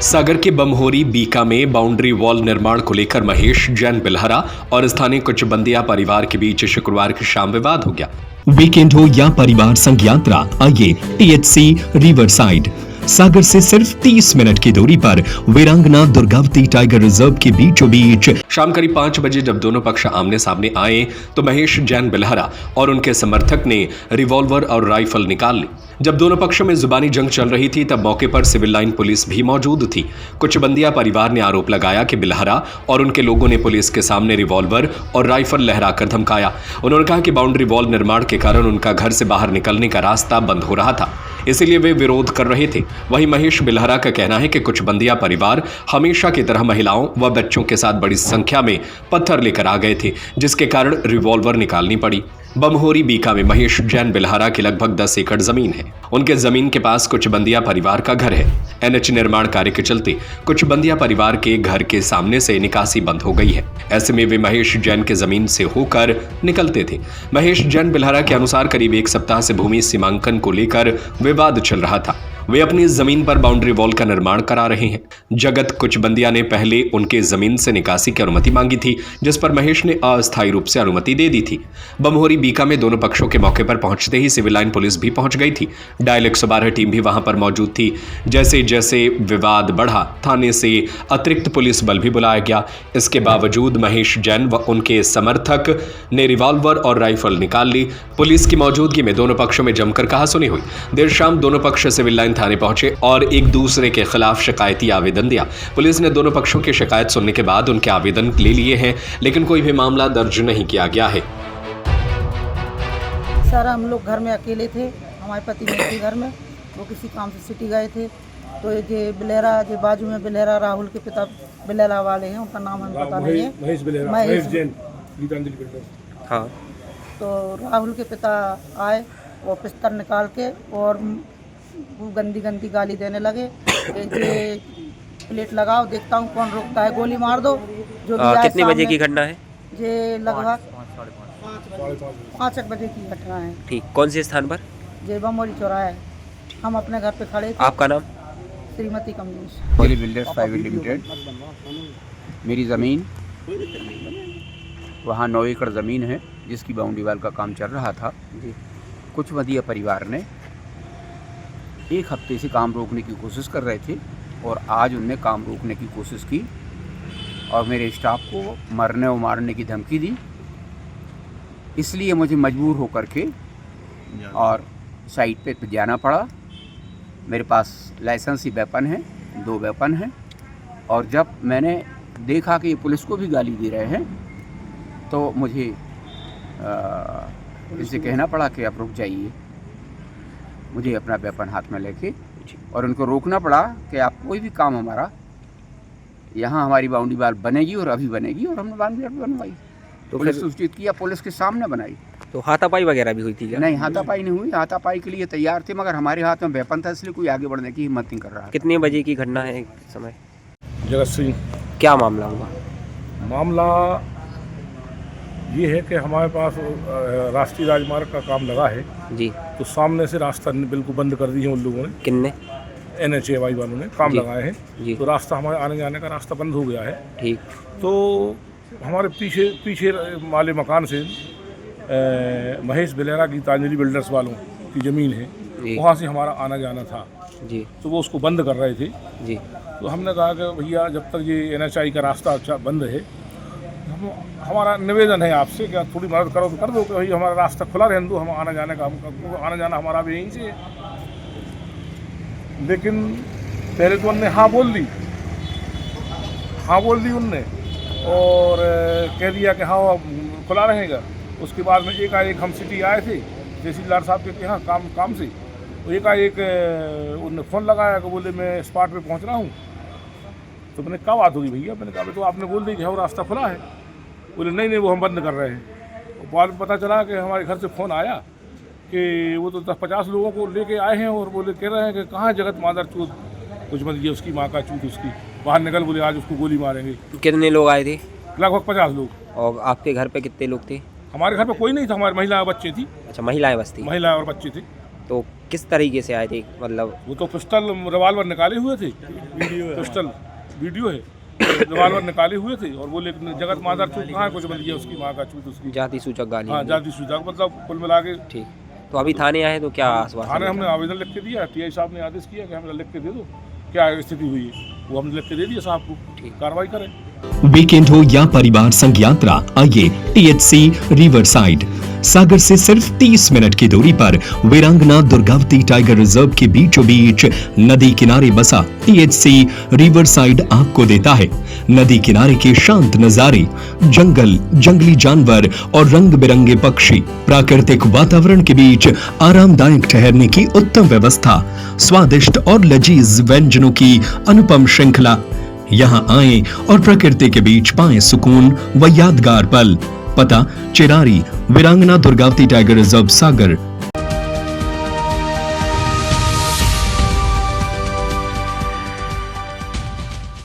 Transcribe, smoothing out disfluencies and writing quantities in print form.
सागर के बमहोरी बीका में boundary wall निर्माण को लेकर महेश जैन बिल्हरा और स्थानीय कुछ बंदिया परिवार के बीच शुक्रवार की शाम विवाद हो गया। वीकेंड हो या परिवार संघ यात्रा, आइए टीएचसी रिवर साइड सागर से सिर्फ 30 मिनट की दूरी पर वीरांगना दुर्गावती टाइगर रिजर्व के बीचों बीच शाम करीब 5 बजे जब दोनों पक्ष आमने सामने आए तो महेश जैन बिल्हरा और उनके समर्थक ने रिवॉल्वर और राइफल निकाल ली। जब दोनों पक्षों में जुबानी जंग चल रही थी तब मौके पर सिविल लाइन पुलिस भी मौजूद थी। कुछ बंदिया परिवार ने आरोप लगाया कि बिल्हरा और उनके लोगों ने पुलिस के सामने रिवॉल्वर और राइफल लहराकर धमकाया। उन्होंने कहा कि बाउंड्री वॉल निर्माण के कारण उनका घर से बाहर निकलने का रास्ता बंद हो रहा था, इसीलिए वे विरोध कर रहे थे। वहीं महेश बिल्हरा का कहना है कि कुछ बंदिया परिवार हमेशा की तरह महिलाओं व बच्चों के साथ बड़ी संख्या में पत्थर लेकर आ गए थे, जिसके कारण रिवॉल्वर निकालनी पड़ी। बमहोरी बीका में महेश जैन बिल्हरा की लगभग 10 एकड़ जमीन है। उनके जमीन के पास कुछ बंदिया परिवार का घर है। एनएच निर्माण कार्य के चलते कुछ बंदिया परिवार के घर के सामने से निकासी बंद हो गई है। ऐसे में वे महेश जैन के जमीन से होकर निकलते थे। महेश जैन बिल्हरा के अनुसार करीब 1 सप्ताह से भूमि सीमांकन को लेकर विवाद चल रहा था। वे अपनी जमीन पर बाउंड्री वॉल का निर्माण करा रहे हैं। जगत कुछ बंदिया ने पहले उनके जमीन से निकासी की अनुमति मांगी थी, जिस पर महेश ने अस्थायी रूप से अनुमति दे दी थी। बमहोरी बीका में दोनों पक्षों के मौके पर पहुंचते ही सिविल लाइन पुलिस भी पहुंच गई थी। डायल 112 टीम भी वहां पर मौजूद थी। जैसे जैसे विवाद बढ़ा, थाने से अतिरिक्त पुलिस बल भी बुलाया गया। इसके बावजूद महेश जैन व उनके समर्थक ने रिवॉल्वर और राइफल निकाल ली। पुलिस की मौजूदगी में दोनों पक्षों में जमकर कहासुनी हुई। देर शाम दोनों पक्ष सिविल लाइन थाने पहुंचे और एक दूसरे के खिलाफ शिकायती आवेदन दिया। पुलिस ने दोनों पक्षों की शिकायत सुनने के बाद उनके आवेदन ले लिए हैं, लेकिन कोई भी मामला दर्ज नहीं किया गया है। सर, हम लोग घर में अकेले थे। हमारे पति नहीं थे घर में, वो किसी काम से सिटी गए थे। तो ये बिल्हरा जो बाजू में बिल्हरा राहुल के पिता बिल्हरा वाले हैं, उनका नाम हमें पता नहीं है। महेश जैन। हाँ। तो राहुल के पिता आए और पिस्टल निकाल के और वो गंदी गंदी गाली देने लगे। ये प्लेट लगाओ, देखता हूँ कौन रोकता है, गोली मार दो। जो कितने बजे की घटना है? ये लगभग 5 बजे की घटना है। ठीक, कौन से स्थान पर? ये बमहोरी चौराहा। हम अपने घर पे खड़े थे। आपका नाम? Shrimati Kamlesh. Bamhori builders private limited. मेरी ज़मीन वहाँ 9 एकड़ ज़मीन है, जिसकी बाउंड्री वाल का काम चल रहा था। कुछ बंदिया परिवार ने 1 हफ्ते से काम रोकने की कोशिश कर रहे थे और आज उनने काम रोकने की कोशिश की और मेरे स्टाफ को मरने और मारने की धमकी दी। इसलिए मुझे मजबूर होकर के और साइट पे जाना पड़ा। मेरे पास लाइसेंसी वेपन है, 2 वेपन हैं। और जब मैंने देखा कि ये पुलिस को भी गाली दे रहे हैं तो मुझे इनसे कहना पड़ा कि आप रुक जाइए। मुझे अपना वेपन हाथ में लेके और उनको रोकना पड़ा कि आप कोई भी काम हमारा यहाँ, हमारी बाउंड्री वाल बनेगी और अभी बनेगी। और हमने बाउंड्री वाल बनवाई। तो पुलिस सूचित किया, पुलिस के सामने बनाई। तो हाथापाई वगैरह भी हुई थी क्या? नहीं, हाथापाई नहीं हुई। हाथापाई के लिए तैयार थे, मगर हमारे हाथ में वेपन था, इसलिए कोई आगे बढ़ने की हिम्मत नहीं कर रहा। कितने बजे की घटना है समय? जगत सिंह। क्या मामला हुआ? मामला ये है कि हमारे पास राष्ट्रीय राजमार्ग का काम लगा है जी। तो सामने से रास्ता बिल्कुल बंद कर दिए उन लोगों ने। किन्ने? NHAY वालों ने काम लगाए हैं जी। तो रास्ता हमारे आने जाने का रास्ता बंद हो गया है। ठीक। तो हमारे पीछे वाले मकान से महेश बिल्हरा की तांजलि बिल्डर्स वालों की ज़मीन है, वहाँ से हमारा आना जाना था जी। तो वो उसको बंद कर रहे थे जी। तो हमने कहा कि भैया जब तक ये NHAI का रास्ता अच्छा बंद है, हमारा निवेदन है आपसे कि थोड़ी मदद करो तो कर दो कि भाई हमारा रास्ता खुला रहने दो, हम आना जाना हमारा भी यहीं से। लेकिन पहले तो उनने हाँ बोल दी उनने और कह दिया कि हाँ खुला रहेगा। उसके बाद में एकाएक हम सिटी आए थे तहसीलदार साहब के यहाँ काम से, तो एकाएक उनने फ़ोन लगाया कि बोले मैं स्पॉट पे पहुँच रहा हूँ। तो मैंने क्या बात होगी भैया? मैंने कहा तो आपने बोल दी कि हाँ रास्ता खुला है। बोले नहीं वो हम बंद कर रहे हैं। बाद में पता चला कि हमारे घर से फ़ोन आया कि वो तो 10-50 लोगों को लेके आए हैं और बोले कह रहे हैं कि कहाँ जगत मादर चूत, कुछ मत ये उसकी माँ का चूत उसकी बाहर निकल, बोले आज उसको गोली मारेंगे। कितने लोग आए थे? लगभग 50 लोग। और आपके घर पे कितने लोग थे? हमारे घर पे कोई नहीं था, हमारी महिला और बच्चे थी। अच्छा, महिलाएं बस थी? महिला और बच्चे थे। तो किस तरीके से आए थे मतलब? वो तो पिस्टल रिवाल्वर निकाले हुए थे, पिस्टल वीडियो है, रिवाल्वर निकाले हुए थे और वो लेकिन जगत मादर चूत कहाँ है, कुछ बंदी उसकी माँ का चूत उसकी। जाति सूचक गाली। हाँ, जाति सूचक मतलब कुल मिला के। ठीक, तो अभी थाने आए तो क्या आश्वासन? थाने हमने आवेदन लिख के दिया, टीआई साहब ने आदेश किया कि हमें लिख के दे दो क्या स्थिति हुई है, वो हमने लिख के दे दिया साहब को, कार्रवाई करें। वीकेंड हो या परिवार संग यात्रा, आइए टीएचसी रिवरसाइड। सागर से सिर्फ 30 मिनट की दूरी पर वीरांगना दुर्गावती टाइगर रिजर्व के बीचों बीच नदी किनारे बसा टीएचसी रिवरसाइड आपको देता है नदी किनारे के शांत नजारे, जंगल, जंगली जानवर और रंग बिरंगे पक्षी, प्राकृतिक वातावरण के बीच आरामदायक ठहरने की उत्तम व्यवस्था, स्वादिष्ट और लजीज व्यंजनों की अनुपम श्रृंखला। यहाँ आएं और प्रकृति के बीच पाएं सुकून व यादगार पल। पता चिरारी, वीरांगना दुर्गावती टाइगर रिजर्व, सागर।